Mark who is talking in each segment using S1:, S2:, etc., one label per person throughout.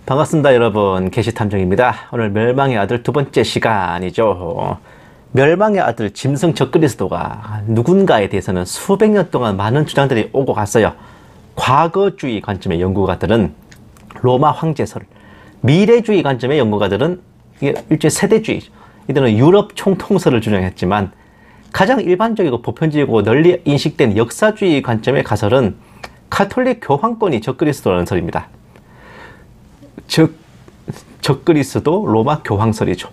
S1: 반갑습니다 여러분, 게시탐정입니다. 오늘 멸망의 아들 두 번째 시간이죠. 멸망의 아들 짐승 적그리스도가 누군가에 대해서는 수백 년 동안 많은 주장들이 오고 갔어요. 과거주의 관점의 연구가들은 로마 황제설, 미래주의 관점의 연구가들은 이게 일종의 세대주의죠. 이들은 유럽 총통설을 주장했지만 가장 일반적이고 보편적이고 널리 인식된 역사주의 관점의 가설은 가톨릭 교황권이 적그리스도라는 설입니다. 즉 적그리스도 로마 교황설이죠.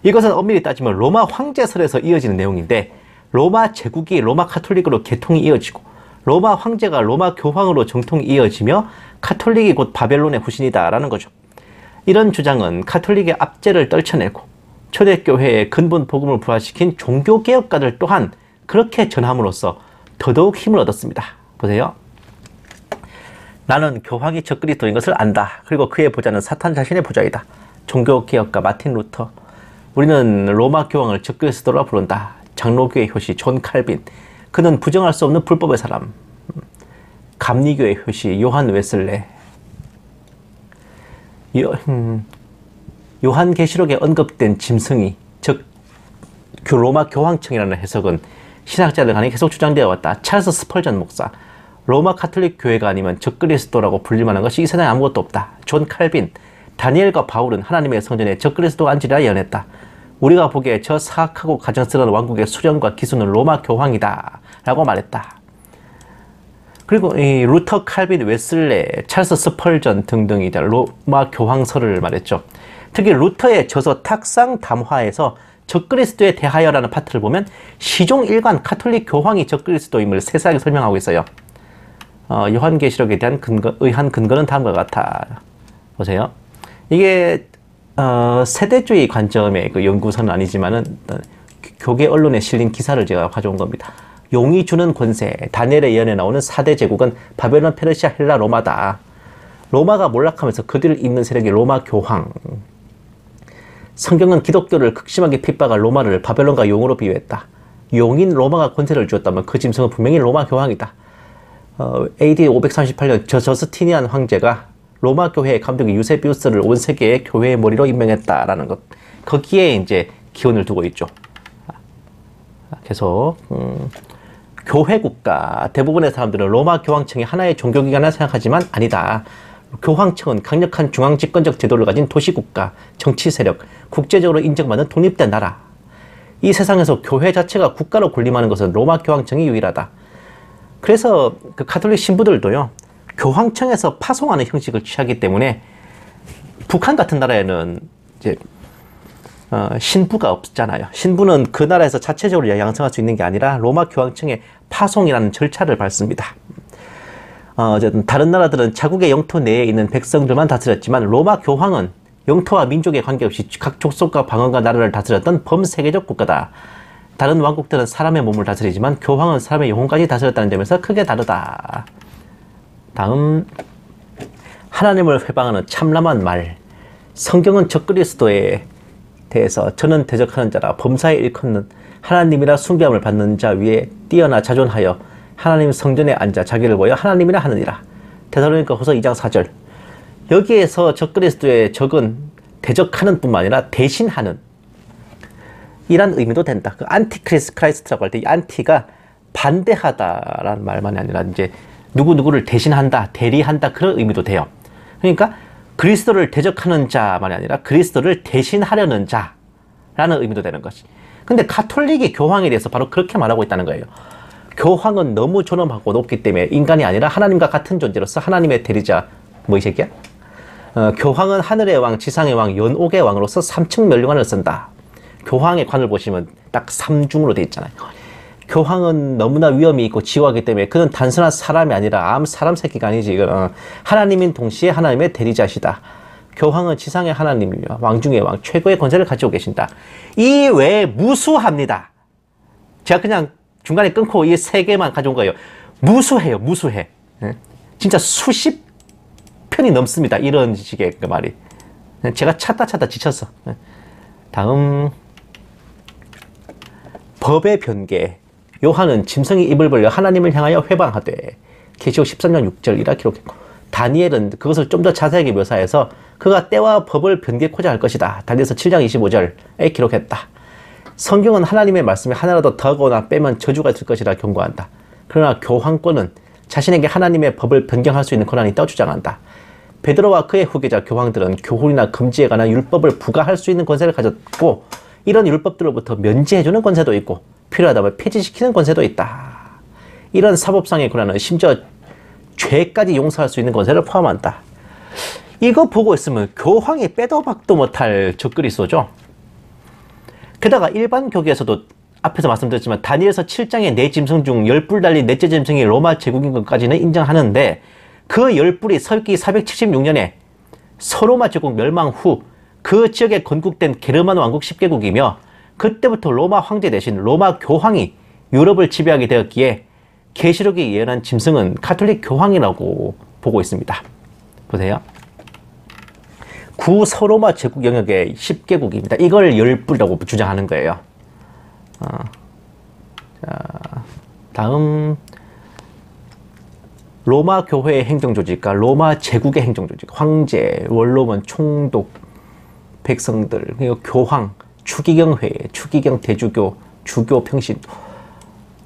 S1: 이것은 엄밀히 따지면 로마 황제설에서 이어지는 내용인데, 로마 제국이 로마 카톨릭으로 개통이 이어지고 로마 황제가 로마 교황으로 정통이 이어지며 카톨릭이 곧 바벨론의 후신이다 라는 거죠. 이런 주장은 카톨릭의 압제를 떨쳐내고 초대교회의 근본 복음을 부활시킨 종교개혁가들 또한 그렇게 전함으로써 더더욱 힘을 얻었습니다. 보세요. 나는 교황이 적그리스도인 것을 안다. 그리고 그의 보좌는 사탄 자신의 보좌이다. 종교개혁가 마틴 루터. 우리는 로마 교황을 적그리스도라 부른다. 장로교의 효시 존 칼빈. 그는 부정할 수 없는 불법의 사람. 감리교의 효시 요한 웨슬레. 요한계시록에 언급된 짐승이 즉 로마 교황청이라는 해석은 신학자들 간에 계속 주장되어 왔다. 찰스 스펄전 목사. 로마 카톨릭 교회가 아니면 적그리스도라고 불릴만한 것이 이 세상에 아무것도 없다. 존 칼빈. 다니엘과 바울은 하나님의 성전에 적그리스도가 앉으리라 예언했다. 우리가 보기에 저 사악하고 가증스러운 왕국의 수령과 기수는 로마 교황이다 라고 말했다. 그리고 이 루터, 칼빈, 웨슬레, 찰스 스펄전 등등이 로마 교황설을 말했죠. 특히 루터의 저서 탁상 담화에서 적그리스도에 대하여라는 파트를 보면 시종일관 카톨릭 교황이 적그리스도임을 세세하게 설명하고 있어요. 요한계시록에 대한 의한 근거는 다음과 같아. 보세요. 이게 세대주의 관점의 그 연구서는 아니지만은 교계 언론에 실린 기사를 제가 가져온 겁니다. 용이 주는 권세, 다니엘의 예언에 나오는 4대 제국은 바벨론, 페르시아, 헬라, 로마다. 로마가 몰락하면서 그 뒤를 잇는 세력이 로마 교황. 성경은 기독교를 극심하게 핍박할 로마를 바벨론과 용으로 비유했다. 용인 로마가 권세를 주었다면 그 짐승은 분명히 로마 교황이다. AD 538년 저스티니안 황제가 로마 교회의 감독인 유세비우스를 온 세계의 교회의 머리로 임명했다라는 것. 거기에 이제 기원을 두고 있죠. 계속 교회 국가 대부분의 사람들은 로마 교황청이 하나의 종교기관이라 생각하지만 아니다. 교황청은 강력한 중앙집권적 제도를 가진 도시국가, 정치 세력, 국제적으로 인정받는 독립된 나라. 이 세상에서 교회 자체가 국가로 군림하는 것은 로마 교황청이 유일하다. 그래서 그 가톨릭 신부들도요, 교황청에서 파송하는 형식을 취하기 때문에 북한 같은 나라에는 이제 신부가 없잖아요. 신부는 그 나라에서 자체적으로 양성할 수 있는 게 아니라 로마 교황청의 파송이라는 절차를 밟습니다. 어쨌든 다른 나라들은 자국의 영토 내에 있는 백성들만 다스렸지만 로마 교황은 영토와 민족에 관계없이 각 족속과 방언과 나라를 다스렸던 범세계적 국가다. 다른 왕국들은 사람의 몸을 다스리지만 교황은 사람의 영혼까지 다스렸다는 점에서 크게 다르다. 다음, 하나님을 회방하는 참람한 말. 성경은 적그리스도에 대해서 저는 대적하는 자라 범사에 일컫는 하나님이라 숭배함을 받는 자 위에 뛰어나 자존하여 하나님 성전에 앉아 자기를 보여 하나님이라 하느니라. 데살로니가 후서 2장 4절. 여기에서 적그리스도의 적은 대적하는 뿐만 아니라 대신하는 이란 의미도 된다. 그 안티크리스트라고 할 때 이 안티가 반대하다라는 말만이 아니라 이제 누구누구를 대신한다, 대리한다 그런 의미도 돼요. 그러니까 그리스도를 대적하는 자만이 아니라 그리스도를 대신하려는 자라는 의미도 되는 것이. 근데 가톨릭이 교황에 대해서 바로 그렇게 말하고 있다는 거예요. 교황은 너무 존엄하고 높기 때문에 인간이 아니라 하나님과 같은 존재로서 하나님의 대리자. 뭐 이 새끼야? 교황은 하늘의 왕, 지상의 왕, 연옥의 왕으로서 삼층 면류관을 쓴다. 교황의 관을 보시면 딱 삼중으로 되어 있잖아요. 교황은 너무나 위험이 있고 지호하기 때문에 그는 단순한 사람이 아니라 사람 새끼가 아니지. 하나님인 동시에 하나님의 대리자시다. 교황은 지상의 하나님이며 왕 중의 왕, 최고의 권세를 가지고 계신다. 이 외에 무수합니다. 제가 그냥 중간에 끊고 이 세 개만 가져온 거예요. 무수해요, 무수해. 진짜 수십 편이 넘습니다. 이런 식의 그 말이. 제가 찾다 지쳤어. 다음, 법의 변개. 요한은 짐승이 입을 벌려 하나님을 향하여 회방하되 계시록 13장 6절이라 기록했고, 다니엘은 그것을 좀 더 자세하게 묘사해서 그가 때와 법을 변개코자 할 것이다. 다니엘서 7장 25절에 기록했다. 성경은 하나님의 말씀이 하나라도 더하거나 빼면 저주가 있을 것이라 경고한다. 그러나 교황권은 자신에게 하나님의 법을 변경할 수 있는 권한이 있다고 주장한다. 베드로와 그의 후계자 교황들은 교훈이나 금지에 관한 율법을 부과할 수 있는 권세를 가졌고 이런 율법들로부터 면제해주는 권세도 있고 필요하다면 폐지시키는 권세도 있다. 이런 사법상의 권한은 심지어 죄까지 용서할 수 있는 권세를 포함한다. 이거 보고 있으면 교황이 빼도 박도 못할 적그리스도죠. 게다가 일반 교계에서도 앞에서 말씀드렸지만 다니엘서 7장의 네 짐승 중 10뿔 달린 넷째 짐승이 로마 제국인 것까지는 인정하는데 그 10뿔이 서기 476년에 서로마 제국 멸망 후 그 지역에 건국된 게르만 왕국 10개국이며 그때부터 로마 황제 대신 로마 교황이 유럽을 지배하게 되었기에 계시록이 예언한 짐승은 가톨릭 교황이라고 보고 있습니다. 보세요. 구서로마 제국 영역의 10개국입니다. 이걸 10뿔이라고 주장하는 거예요. 자, 다음 로마 교회의 행정조직과 로마 제국의 행정조직, 황제, 원로원, 총독, 백성들, 그리고 교황, 추기경회, 추기경 대주교, 주교 평신,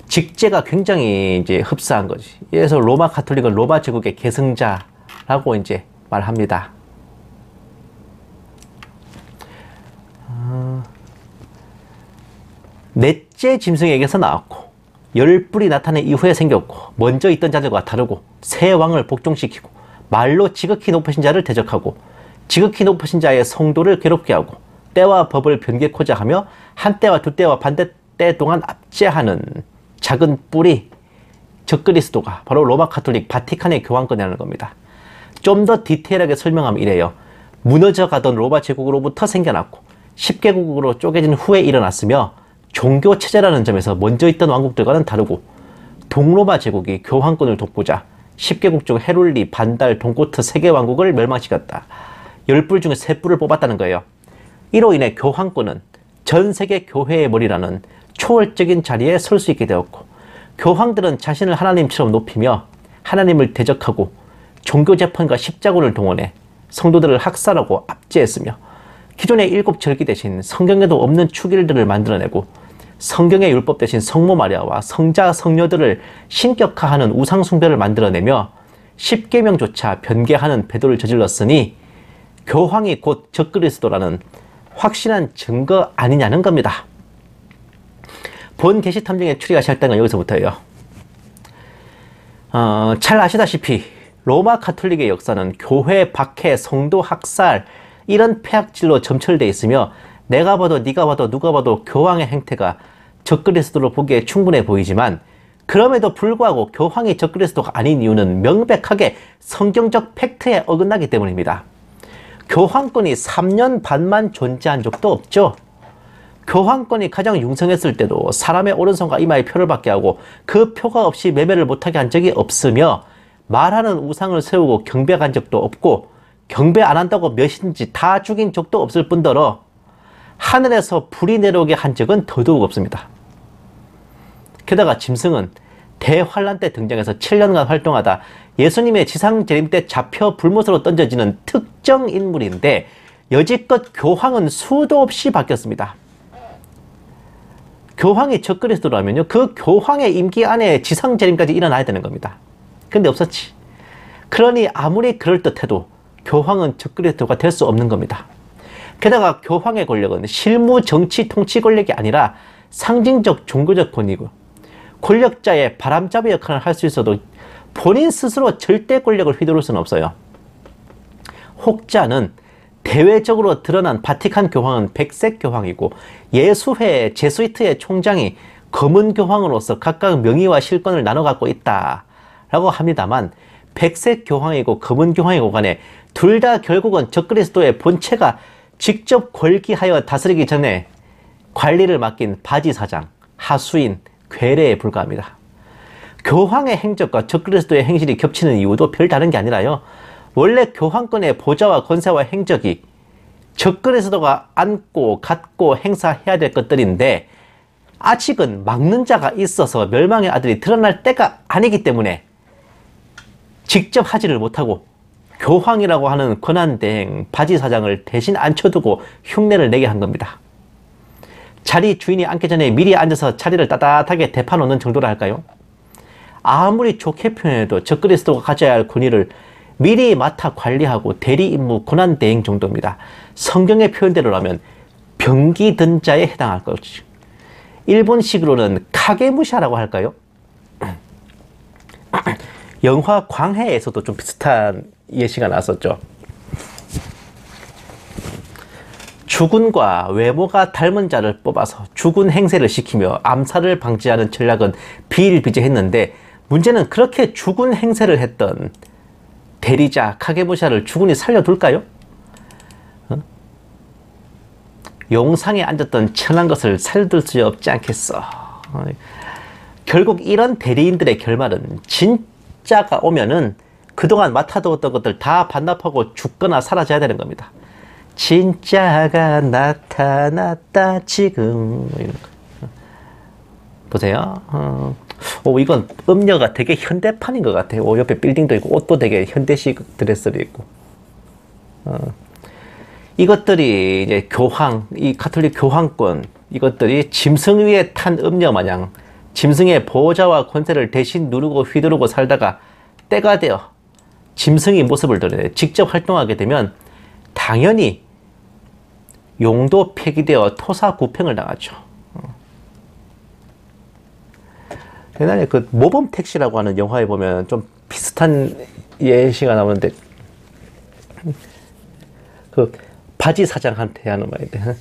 S1: 직제가 굉장히 이제 흡사한 거지. 그래서 로마 가톨릭은 로마 제국의 계승자라고 이제 말합니다. 넷째 짐승에게서 나왔고 10뿔이 나타난 이후에 생겼고 먼저 있던 자들과 다르고 새 왕을 복종시키고 말로 지극히 높으신 자를 대적하고 지극히 높으신 자의 성도를 괴롭게 하고 때와 법을 변개코자 하며 한때와 두때와 반대때 동안 압제하는 작은 뿔이 적그리스도가 바로 로마 가톨릭 바티칸의 교황권이라는 겁니다. 좀 더 디테일하게 설명하면 이래요. 무너져가던 로마 제국으로부터 생겨났고 10개국으로 쪼개진 후에 일어났으며 종교 체제라는 점에서 먼저 있던 왕국들과는 다르고 동로마 제국이 교황권을 돕고자 10개국 중 헤룰리, 반달, 동고트 3개 왕국을 멸망시켰다. 10뿔 중에 3뿔을 뽑았다는 거예요. 이로 인해 교황권은 전 세계 교회의 머리라는 초월적인 자리에 설 수 있게 되었고 교황들은 자신을 하나님처럼 높이며 하나님을 대적하고 종교재판과 십자군을 동원해 성도들을 학살하고 압제했으며 기존의 7절기 대신 성경에도 없는 축일들을 만들어내고 성경의 율법 대신 성모 마리아와 성자 성녀들을 신격화하는 우상 숭배를 만들어내며 10계명조차 변개하는 배도를 저질렀으니 교황이 곧 적그리스도라는 확실한 증거 아니냐는 겁니다. 본 계시 탐정의 추리가 시작된 건 여기서부터예요. 잘 아시다시피 로마 가톨릭의 역사는 교회 박해, 성도 학살 이런 폐악질로 점철되어 있으며 내가 봐도 네가 봐도 누가 봐도 교황의 행태가 적그리스도로 보기에 충분해 보이지만 그럼에도 불구하고 교황이 적그리스도가 아닌 이유는 명백하게 성경적 팩트에 어긋나기 때문입니다. 교황권이 3년 반만 존재한 적도 없죠. 교황권이 가장 융성했을 때도 사람의 오른손과 이마에 표를 받게 하고 그 표가 없이 매매를 못하게 한 적이 없으며 말하는 우상을 세우고 경배한 적도 없고 경배 안 한다고 몇인지 다 죽인 적도 없을 뿐더러 하늘에서 불이 내려오게 한 적은 더더욱 없습니다. 게다가 짐승은 대환란 때 등장해서 7년간 활동하다 예수님의 지상 재림 때 잡혀 불못으로 던져지는 특정 인물인데 여지껏 교황은 수도 없이 바뀌었습니다. 교황이 적그리스도라면요 그 교황의 임기 안에 지상 재림까지 일어나야 되는 겁니다. 근데 없었지. 그러니 아무리 그럴듯해도 교황은 적그리스도가 될 수 없는 겁니다. 게다가 교황의 권력은 실무 정치 통치 권력이 아니라 상징적 종교적 권위고 권력자의 바람잡이 역할을 할 수 있어도 본인 스스로 절대 권력을 휘두를 수는 없어요. 혹자는 대외적으로 드러난 바티칸 교황은 백색 교황이고 예수회 제수이트의 총장이 검은 교황으로서 각각 명의와 실권을 나눠 갖고 있다라고 합니다만 백색 교황이고 검은 교황이고 간에 둘 다 결국은 적그리스도의 본체가 직접 권기하여 다스리기 전에 관리를 맡긴 바지사장, 하수인, 괴뢰에 불과합니다. 교황의 행적과 적그리스도의 행실이 겹치는 이유도 별다른 게 아니라요. 원래 교황권의 보좌와 권세와 행적이 적그리스도가 안고 갖고 행사해야 될 것들인데 아직은 막는 자가 있어서 멸망의 아들이 드러날 때가 아니기 때문에 직접 하지를 못하고 교황이라고 하는 권한대행 바지사장을 대신 앉혀두고 흉내를 내게 한 겁니다. 자리 주인이 앉기 전에 미리 앉아서 자리를 따뜻하게 대파놓는 정도라 할까요? 아무리 좋게 표현해도 적그리스도가 가져야 할 권위를 미리 맡아 관리하고 대리 임무 권한대행 정도입니다. 성경의 표현대로라면 병기 든 자에 해당할 것이죠. 일본식으로는 카게무샤라고 할까요? 영화 광해에서도 좀 비슷한 예시가 나왔었죠. 주군과 외모가 닮은 자를 뽑아서 주군 행세를 시키며 암살을 방지하는 전략은 비일비재했는데, 문제는 그렇게 주군 행세를 했던 대리자 카게무샤를 주군이 살려둘까요? 용상에 앉았던 천한 것을 살려둘 수 없지 않겠어. 결국 이런 대리인들의 결말은 진짜가 오면은 그동안 맡아두었던 것들 다 반납하고 죽거나 사라져야 되는 겁니다. 진짜가 나타났다 지금. 보세요. 이건 음료가 되게 현대판인 것 같아요. 옆에 빌딩도 있고 옷도 되게 현대식 드레스도 있고. 이것들이 이제 교황, 이 가톨릭 교황권, 이것들이 짐승 위에 탄 음녀 마냥 짐승의 보호자와 권세를 대신 누르고 휘두르고 살다가 때가 되어 짐승이 모습을 드러내 직접 활동하게 되면 당연히 용도 폐기되어 토사구팽을 당하죠. 옛날에 그 모범 택시라고 하는 영화에 보면 좀 비슷한 예시가 나오는데, 그 바지 사장한테 하는 말인데,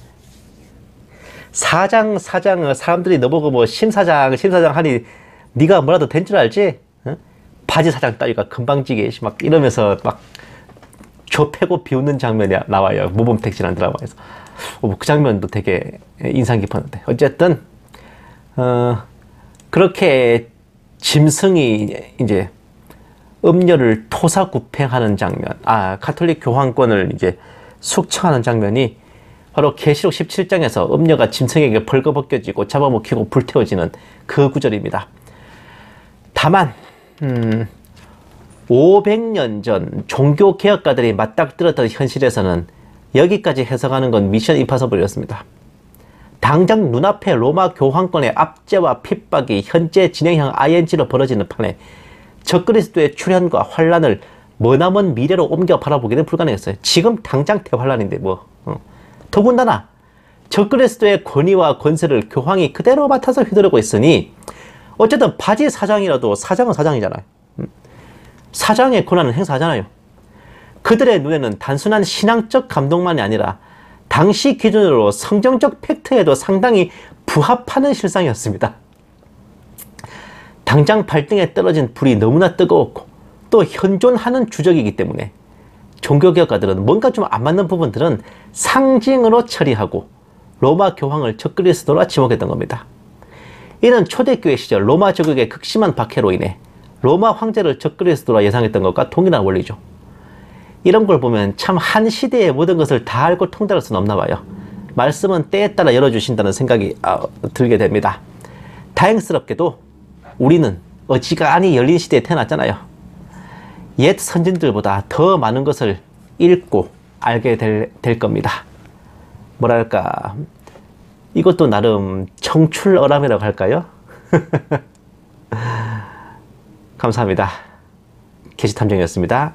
S1: 사장 사람들이 너보고 뭐 심사장 하니 네가 뭐라도 된 줄 알지? 바지 사장 따위가 금방지게 막 이러면서 막 좁히고 비웃는 장면이 나와요. 모범 택시라는 드라마에서. 그 장면도 되게 인상 깊었는데, 어쨌든 그렇게 짐승이 이제 음녀를 토사구팽하는 장면, 가톨릭 교황권을 이제 숙청하는 장면이 바로 계시록 17장에서 음녀가 짐승에게 벌거벗겨지고 잡아먹히고 불태워지는 그 구절입니다. 다만 500년 전 종교개혁가들이 맞닥뜨렸던 현실에서는 여기까지 해석하는 건 미션 임파서블이었습니다. 당장 눈앞에 로마 교황권의 압제와 핍박이 현재 진행형 ing로 벌어지는 판에 적그리스도의 출현과 환란을 머나먼 미래로 옮겨 바라보기는 불가능했어요. 지금 당장 대환란인데 뭐. 더군다나 적그리스도의 권위와 권세를 교황이 그대로 맡아서 휘두르고 있으니 어쨌든 바지 사장이라도 사장은 사장이잖아요. 사장의 권한은 행사하잖아요. 그들의 눈에는 단순한 신앙적 감동만이 아니라 당시 기준으로 성경적 팩트에도 상당히 부합하는 실상이었습니다. 당장 발등에 떨어진 불이 너무나 뜨거웠고 또 현존하는 주적이기 때문에 종교개혁가들은 뭔가 좀 안 맞는 부분들은 상징으로 처리하고 로마 교황을 적그리스도라 지목했던 겁니다. 이는 초대교회 시절 로마 제국의 극심한 박해로 인해 로마 황제를 적그리스도라 예상했던 것과 동일한 원리죠. 이런 걸 보면 참 한 시대의 모든 것을 다 알고 통달할 수는 없나 봐요. 말씀은 때에 따라 열어주신다는 생각이 들게 됩니다. 다행스럽게도 우리는 어지간히 열린 시대에 태어났잖아요. 옛 선진들보다 더 많은 것을 읽고 알게 될 겁니다. 뭐랄까, 이것도 나름 청출어람이라고 할까요? 감사합니다. 게시탐정이었습니다.